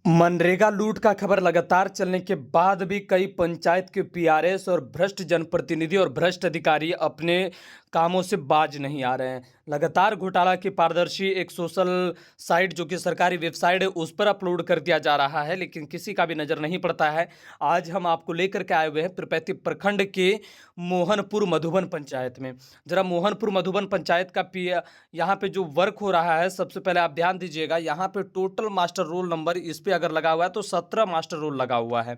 मनरेगा लूट का खबर लगातार चलने के बाद भी कई पंचायत के पीआरएस और भ्रष्ट जनप्रतिनिधि और भ्रष्ट अधिकारी अपने कामों से बाज नहीं आ रहे हैं। लगातार घोटाला की पारदर्शी एक सोशल साइट जो कि सरकारी वेबसाइट है उस पर अपलोड कर दिया जा रहा है, लेकिन किसी का भी नज़र नहीं पड़ता है। आज हम आपको लेकर के आए हुए हैं पिरपैती प्रखंड के मोहनपुर मधुबन पंचायत में। जरा मोहनपुर मधुबन पंचायत का यहाँ पे जो वर्क हो रहा है, सबसे पहले आप ध्यान दीजिएगा। यहाँ पे टोटल मास्टर रोल नंबर इस पे अगर लगा हुआ है तो 17 मास्टर रोल लगा हुआ है।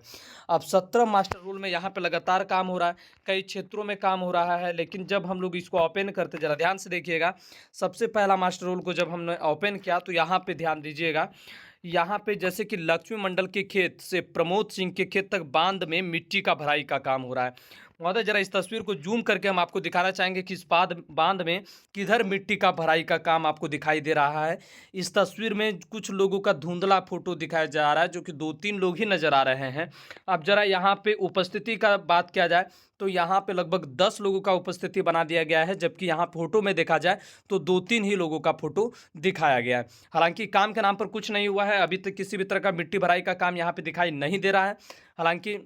अब 17 मास्टर रोल में यहाँ पे लगातार काम हो रहा है, कई क्षेत्रों में काम हो रहा है, लेकिन जब हम लोग इसको ओपन करते, जरा ध्यान से देखिएगा। सबसे पहला मास्टर रोल को जब हमने ओपन किया तो यहाँ पे ध्यान दीजिएगा। यहाँ पे जैसे कि लक्ष्मी मंडल के खेत से प्रमोद सिंह के खेत तक बांध में मिट्टी का भराई का काम हो रहा है। महोदय, जरा इस तस्वीर को जूम करके हम आपको दिखाना चाहेंगे कि इस बांध में किधर मिट्टी का भराई का काम आपको दिखाई दे रहा है। इस तस्वीर में कुछ लोगों का धुंधला फोटो दिखाया जा रहा है, जो कि 2-3 लोग ही नजर आ रहे हैं। अब जरा यहाँ पे उपस्थिति का बात किया जाए तो यहाँ पे लगभग 10 लोगों का उपस्थिति बना दिया गया है, जबकि यहाँ फोटो में देखा जाए तो 2-3 ही लोगों का फोटो दिखाया गया है। हालांकि काम के नाम पर कुछ नहीं हुआ है, अभी तक किसी भी तरह का मिट्टी भराई का काम यहाँ पे दिखाई नहीं दे रहा है। हालांकि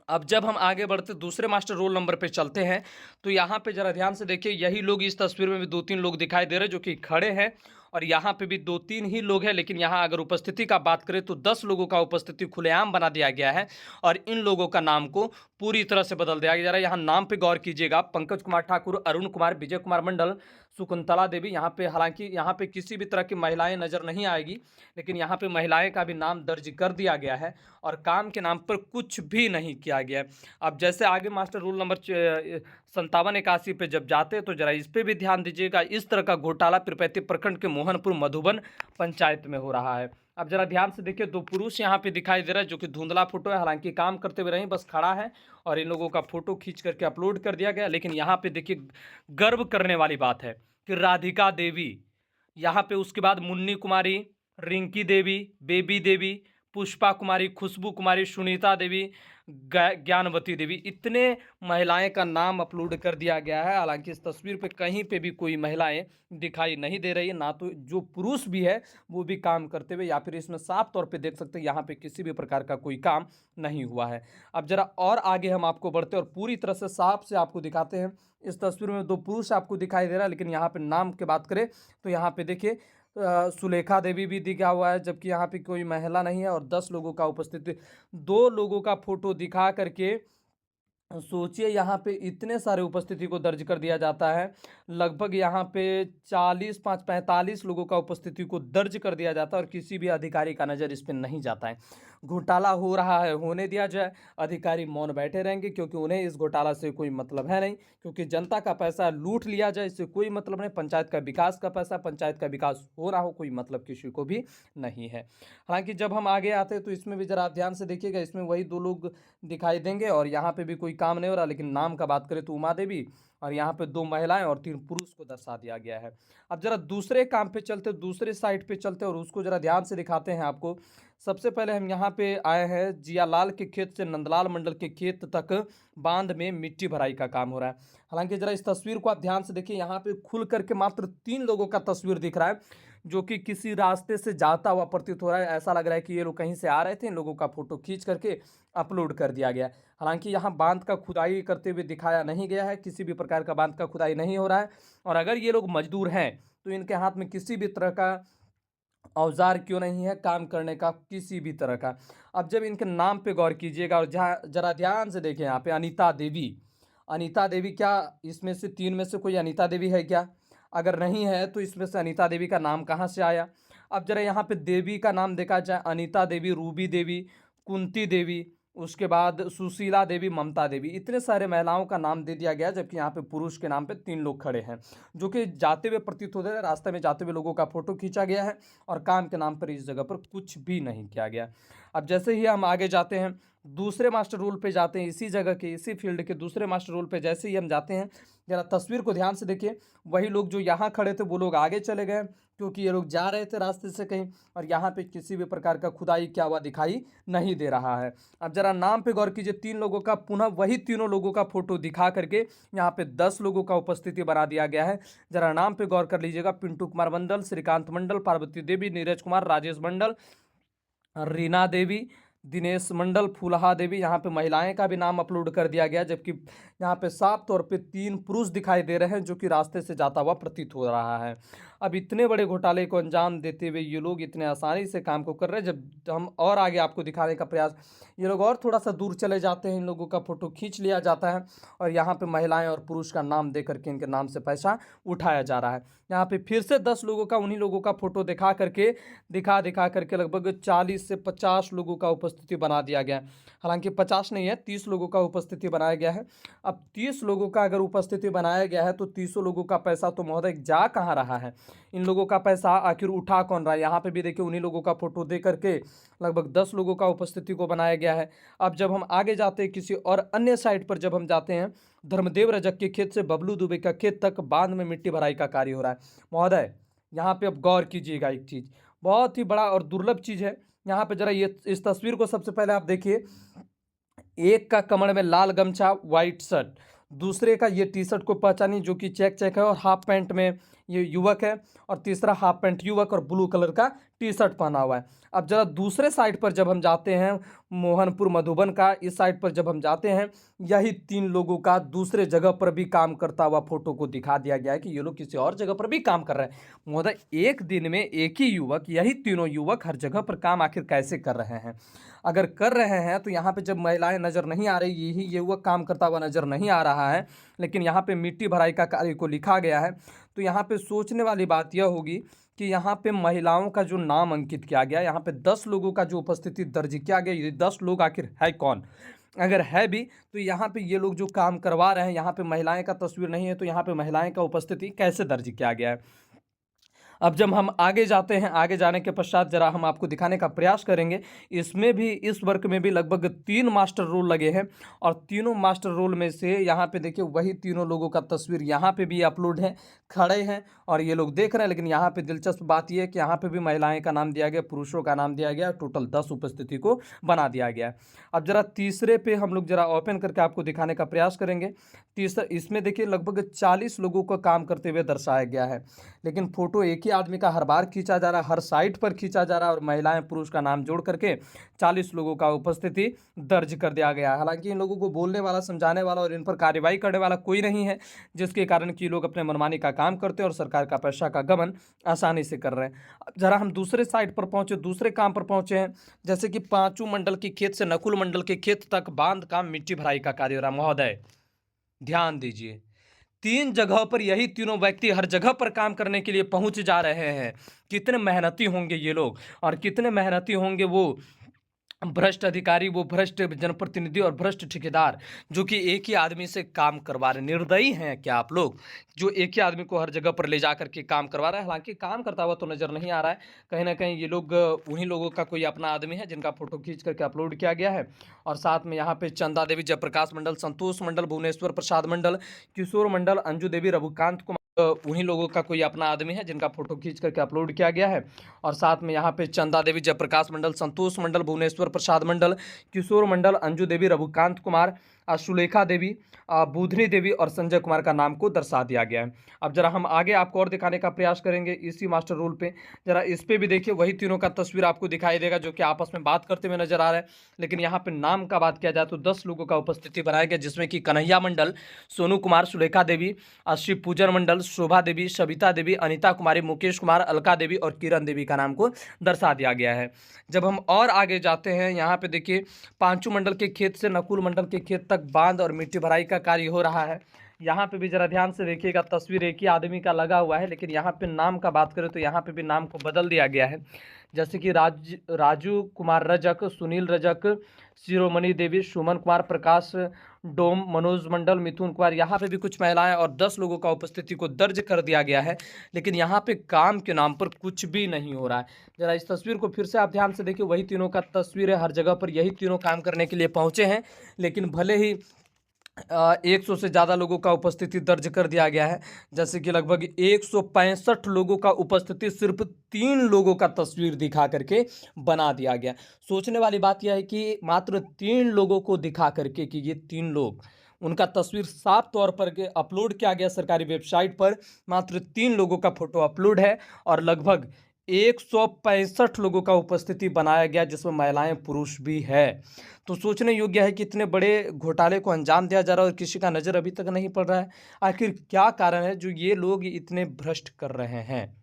अब जब हम आगे बढ़ते दूसरे मास्टर रोल नंबर पे चलते हैं तो यहाँ पे जरा ध्यान से देखिए, यही लोग इस तस्वीर में भी 2-3 लोग दिखाई दे रहे हैं जो कि खड़े हैं, और यहाँ पे भी 2-3 ही लोग हैं। लेकिन यहाँ अगर उपस्थिति का बात करें तो 10 लोगों का उपस्थिति खुलेआम बना दिया गया है, और इन लोगों का नाम को पूरी तरह से बदल दिया गया। जरा यहाँ नाम पे गौर कीजिएगा। पंकज कुमार ठाकुर, अरुण कुमार, विजय कुमार मंडल, शकुंतला देवी। यहाँ पे हालांकि यहाँ पे किसी भी तरह की महिलाएं नजर नहीं आएगी, लेकिन यहाँ पे महिलाएं का भी नाम दर्ज कर दिया गया है, और काम के नाम पर कुछ भी नहीं किया गया है। अब जैसे आगे मास्टर रूल नंबर 5781 पे जब जाते हैं तो जरा इस पे भी ध्यान दीजिएगा। इस तरह का घोटाला पिरपैती प्रखंड के मोहनपुर मधुबन पंचायत में हो रहा है। अब जरा ध्यान से देखिए, 2 पुरुष यहाँ पे दिखाई दे रहा है, जो कि धुंधला फोटो है। हालांकि काम करते हुए नहीं, बस खड़ा है, और इन लोगों का फोटो खींच करके अपलोड कर दिया गया। लेकिन यहाँ पे देखिए, गर्व करने वाली बात है कि राधिका देवी, यहाँ पे उसके बाद मुन्नी कुमारी, रिंकी देवी, बेबी देवी, पुष्पा कुमारी, खुशबू कुमारी, सुनीता देवी, ज्ञानवती देवी, इतने महिलाएं का नाम अपलोड कर दिया गया है। हालांकि इस तस्वीर पे कहीं पे भी कोई महिलाएं दिखाई नहीं दे रही है, ना तो जो पुरुष भी है वो भी काम करते हुए, या फिर इसमें साफ तौर पे देख सकते हैं यहाँ पे किसी भी प्रकार का कोई काम नहीं हुआ है। अब जरा और आगे हम आपको बढ़ते और पूरी तरह से साफ से आपको दिखाते हैं। इस तस्वीर में 2 पुरुष आपको दिखाई दे रहा है, लेकिन यहाँ पे नाम की बात करें तो यहाँ पे देखिए, सुलेखा देवी भी दिखा हुआ है, जबकि यहाँ पे कोई महिला नहीं है, और 10 लोगों का उपस्थिति, 2 लोगों का फोटो दिखा करके सोचिए यहाँ पे इतने सारे उपस्थिति को दर्ज कर दिया जाता है। लगभग यहाँ पे 45 लोगों का उपस्थिति को दर्ज कर दिया जाता है, और किसी भी अधिकारी का नज़र इस पे नहीं जाता है। घोटाला हो रहा है, होने दिया जाए। अधिकारी मौन बैठे रहेंगे, क्योंकि उन्हें इस घोटाला से कोई मतलब है नहीं, क्योंकि जनता का पैसा लूट लिया जाए इससे कोई मतलब नहीं। पंचायत का विकास का पैसा, पंचायत का विकास हो रहा हो, कोई मतलब किसी को भी नहीं है। हालांकि जब हम आगे आते हैं तो इसमें भी जरा आप ध्यान से देखिएगा, इसमें वही 2 लोग दिखाई देंगे, और यहाँ पे भी कोई काम नहीं हो रहा। लेकिन नाम का बात करें तो उमा देवी, और यहाँ पे 2 महिलाएं और 3 पुरुष को दर्शा दिया गया है। अब जरा दूसरे काम पे चलते, दूसरे साइड पे चलते, और उसको जरा ध्यान से दिखाते हैं आपको। सबसे पहले हम यहाँ पे आए हैं, जियालाल के खेत से नंदलाल मंडल के खेत तक बांध में मिट्टी भराई का काम हो रहा है। हालांकि जरा इस तस्वीर को आप ध्यान से देखिए, यहाँ पे खुल करके मात्र 3 लोगों का तस्वीर दिख रहा है, जो कि किसी रास्ते से जाता हुआ प्रतीत हो रहा है। ऐसा लग रहा है कि ये लोग कहीं से आ रहे थे, इन लोगों का फोटो खींच करके अपलोड कर दिया गया। हालांकि यहाँ बांध का खुदाई करते हुए दिखाया नहीं गया है, किसी भी प्रकार का बांध का खुदाई नहीं हो रहा है। और अगर ये लोग मजदूर हैं तो इनके हाथ में किसी भी तरह का औजार क्यों नहीं है काम करने का, किसी भी तरह का। अब जब इनके नाम पे गौर कीजिएगा, और जहाँ जरा ध्यान से देखें, यहाँ पे अनीता देवी, अनीता देवी, क्या इसमें से 3 में से कोई अनीता देवी है क्या? अगर नहीं है तो इसमें से अनीता देवी का नाम कहाँ से आया? अब जरा यहाँ पे देवी का नाम देखा जाए, अनीता देवी, रूबी देवी, कुंती देवी, उसके बाद सुशीला देवी, ममता देवी, इतने सारे महिलाओं का नाम दे दिया गया, जबकि यहाँ पे पुरुष के नाम पे 3 लोग खड़े हैं, जो कि जाते हुए प्रतीत होते हैं। रास्ते में जाते हुए लोगों का फोटो खींचा गया है, और काम के नाम पर इस जगह पर कुछ भी नहीं किया गया। अब जैसे ही हम आगे जाते हैं, दूसरे मास्टर रोल पे जाते हैं, इसी जगह के, इसी फील्ड के दूसरे मास्टर रोल पे जैसे ही हम जाते हैं, जरा तस्वीर को ध्यान से देखिए। वही लोग जो यहाँ खड़े थे वो लोग आगे चले गए, क्योंकि ये लोग जा रहे थे रास्ते से कहीं, और यहाँ पे किसी भी प्रकार का खुदाई क्या हुआ दिखाई नहीं दे रहा है। अब जरा नाम पे गौर कीजिए, 3 लोगों का, पुनः वही तीनों लोगों का फोटो दिखा करके यहाँ पे 10 लोगों का उपस्थिति बना दिया गया है। जरा नाम पे गौर कर लीजिएगा, पिंटू कुमार मंडल, श्रीकांत मंडल, पार्वती देवी, नीरज कुमार, राजेश मंडल, रीना देवी, दिनेश मंडल, फूलहा देवी। यहाँ पे महिलाएं का भी नाम अपलोड कर दिया गया, जबकि यहाँ पे साफ तौर पे 3 पुरुष दिखाई दे रहे हैं जो कि रास्ते से जाता हुआ प्रतीत हो रहा है। अब इतने बड़े घोटाले को अंजाम देते हुए ये लोग इतने आसानी से काम को कर रहे हैं। जब हम और आगे आपको दिखाने का प्रयास, ये लोग और थोड़ा सा दूर चले जाते हैं, इन लोगों का फोटो खींच लिया जाता है और यहाँ पे महिलाएं और पुरुष का नाम दे करके इनके नाम से पैसा उठाया जा रहा है। यहाँ पे फिर से 10 लोगों का, उन्हीं लोगों का फोटो दिखा करके लगभग 40 से 50 लोगों का उपस्थिति बना दिया गया है। हालांकि 50 नहीं है, 30 लोगों का उपस्थिति बनाया गया है। अब 30 लोगों का अगर उपस्थिति बनाया गया है तो 30 लोगों का पैसा तो महोदय जा कहाँ रहा है? इन लोगों का पैसा आखिर उठा कौन रहा है? यहाँ पे भी देखिए उन्हीं लोगों का फोटो दे करके लगभग 10 लोगों का उपस्थिति को बनाया गया है। अब जब हम आगे जाते हैं किसी और अन्य साइट पर, जब हम जाते हैं धर्मदेव रजक के खेत से बबलू दुबे का खेत तक बांध में मिट्टी भराई का कार्य हो रहा है। महोदय यहाँ पे अब गौर कीजिएगा, एक चीज़ बहुत ही बड़ा और दुर्लभ चीज़ है। यहाँ पे जरा ये इस तस्वीर को सबसे पहले आप देखिए। एक का कमर में लाल गमछा, वाइट शर्ट, दूसरे का ये टी शर्ट को पहचानी जो कि चेक है और हाफ पैंट में ये युवक है, और तीसरा हाफ पैंट युवक और ब्लू कलर का टी शर्ट पहना हुआ है। अब जरा दूसरे साइड पर जब हम जाते हैं, मोहनपुर मधुबन का इस साइड पर जब हम जाते हैं, यही 3 लोगों का दूसरे जगह पर भी काम करता हुआ फोटो को दिखा दिया गया है कि ये लोग किसी और जगह पर भी काम कर रहे हैं। महोदय एक दिन में एक ही युवक, यही तीनों युवक हर जगह पर काम आखिर कैसे कर रहे हैं? अगर कर रहे हैं तो यहाँ पे जब महिलाएं नज़र नहीं आ रही, यही युवक काम करता हुआ नज़र नहीं आ रहा है, लेकिन यहाँ पे मिट्टी भराई का कार्य को लिखा गया है, तो यहाँ पे सोचने वाली बात यह होगी कि यहाँ पे महिलाओं का जो नाम अंकित किया गया, यहाँ पे 10 लोगों का जो उपस्थिति दर्ज किया गया, ये 10 लोग आखिर है कौन? अगर है भी तो यहाँ पे ये लोग जो काम करवा रहे हैं, यहाँ पे महिलाएं का तस्वीर नहीं है, तो यहाँ पे महिलाएं का उपस्थिति कैसे दर्ज किया गया है? अब जब हम आगे जाते हैं, आगे जाने के पश्चात जरा हम आपको दिखाने का प्रयास करेंगे। इसमें भी, इस वर्क में भी लगभग 3 मास्टर रोल लगे हैं, और तीनों मास्टर रोल में से यहाँ पे देखिए वही तीनों लोगों का तस्वीर यहाँ पे भी अपलोड है, खड़े हैं और ये लोग देख रहे हैं। लेकिन यहाँ पे दिलचस्प बात यह है कि यहाँ पे भी महिलाएं का नाम दिया गया, पुरुषों का नाम दिया गया, टोटल 10 उपस्थिति को बना दिया गया। अब जरा तीसरे पे हम लोग जरा ओपन करके आपको दिखाने का प्रयास करेंगे। तीसरा, इसमें देखिए लगभग 40 लोगों को काम करते हुए दर्शाया गया है, लेकिन फोटो एक ही आदमी का हर बार खींचा जा रहा है, हर साइट पर खींचा जा रहा है, और महिलाएं पुरुष का नाम जोड़ करके 40 लोगों का उपस्थिति दर्ज कर दिया गया है। हालांकि इन लोगों को बोलने वाला, समझाने वाला और इन पर कार्रवाई करने वाला कोई नहीं है, जिसके कारण कि लोग अपने मनमानी का काम करते हैं और सरकार का पैसा का गबन आसानी से कर रहे हैं। अब जरा हम दूसरे साइट पर पहुंचे, दूसरे काम पर पहुंचे हैं, जैसे कि पांचू मंडल के खेत से नकुल मंडल के खेत तक बांध का मिट्टी भराई का कार्य हो रहा है। महोदय ध्यान दीजिए, 3 जगह पर यही तीनों व्यक्ति हर जगह पर काम करने के लिए पहुंच जा रहे हैं। कितने मेहनती होंगे ये लोग, और कितने मेहनती होंगे वो भ्रष्ट अधिकारी, वो भ्रष्ट जनप्रतिनिधि और भ्रष्ट ठेकेदार, जो कि एक ही आदमी से काम करवा रहे। निर्दयी हैं क्या आप लोग, जो एक ही आदमी को हर जगह पर ले जा करके काम करवा रहा है? हालांकि काम करता हुआ तो नजर नहीं आ रहा है, कहीं ना कहीं ये लोग उन्हीं लोगों का कोई अपना आदमी है जिनका फोटो खींच करके अपलोड किया गया है। और साथ में यहाँ पे चंदा देवी, जयप्रकाश मंडल, संतोष मंडल, भुवनेश्वर प्रसाद मंडल, किशोर मंडल, अंजू देवी, रघुकांत कुमार, उन्हीं लोगों का कोई अपना आदमी है जिनका फोटो खींच करके अपलोड किया गया है। और साथ में यहाँ पे चंदा देवी, जयप्रकाश मंडल, संतोष मंडल, भुवनेश्वर प्रसाद मंडल, किशोर मंडल, अंजू देवी, रघुकांत कुमार, सुलेखा देवी, बुधनी देवी और संजय कुमार का नाम को दर्शा दिया गया है। अब जरा हम आगे आपको और दिखाने का प्रयास करेंगे इसी मास्टर रोल पे। जरा इस पे भी देखिए वही तीनों का तस्वीर आपको दिखाई देगा जो कि आपस में बात करते हुए नजर आ रहा है। लेकिन यहाँ पे नाम का बात किया जाए तो 10 लोगों का उपस्थिति बनाया गया, जिसमें कि कन्हैया मंडल, सोनू कुमार, सुलेखा देवी, शिव पूजन मंडल, शोभा देवी, सविता देवी, अनिता कुमारी, मुकेश कुमार, अलका देवी और किरण देवी का नाम को दर्शा दिया गया है। जब हम और आगे जाते हैं, यहाँ पे देखिए पांचू मंडल के खेत से नकुल मंडल के खेत तक बांध और मिट्टी भराई का कार्य हो रहा है। यहाँ पे भी जरा ध्यान से देखिएगा, तस्वीर एक ही आदमी का लगा हुआ है, लेकिन यहाँ पे नाम का बात करें तो यहाँ पे भी नाम को बदल दिया गया है, जैसे कि राजू कुमार रजक, सुनील रजक, शिरोमणि देवी, सुमन कुमार, प्रकाश डोम, मनोज मंडल, मिथुन कुमार। यहाँ पे भी कुछ महिलाएं और 10 लोगों का उपस्थिति को दर्ज कर दिया गया है, लेकिन यहाँ पे काम के नाम पर कुछ भी नहीं हो रहा है। जरा इस तस्वीर को फिर से आप ध्यान से देखिए, वही तीनों का तस्वीर है, हर जगह पर यही तीनों काम करने के लिए पहुंचे हैं, लेकिन भले ही 100 से ज़्यादा लोगों का उपस्थिति दर्ज कर दिया गया है, जैसे कि लगभग 165 लोगों का उपस्थिति सिर्फ 3 लोगों का तस्वीर दिखा करके बना दिया गया। सोचने वाली बात यह है कि मात्र 3 लोगों को दिखा करके कि ये 3 लोग, उनका तस्वीर साफ तौर पर के अपलोड किया गया सरकारी वेबसाइट पर, मात्र 3 लोगों का फोटो अपलोड है और लगभग 165 लोगों का उपस्थिति बनाया गया, जिसमें महिलाएं पुरुष भी है। तो सोचने योग्य है कि इतने बड़े घोटाले को अंजाम दिया जा रहा है और किसी का नज़र अभी तक नहीं पड़ रहा है। आखिर क्या कारण है जो ये लोग इतने भ्रष्ट कर रहे हैं?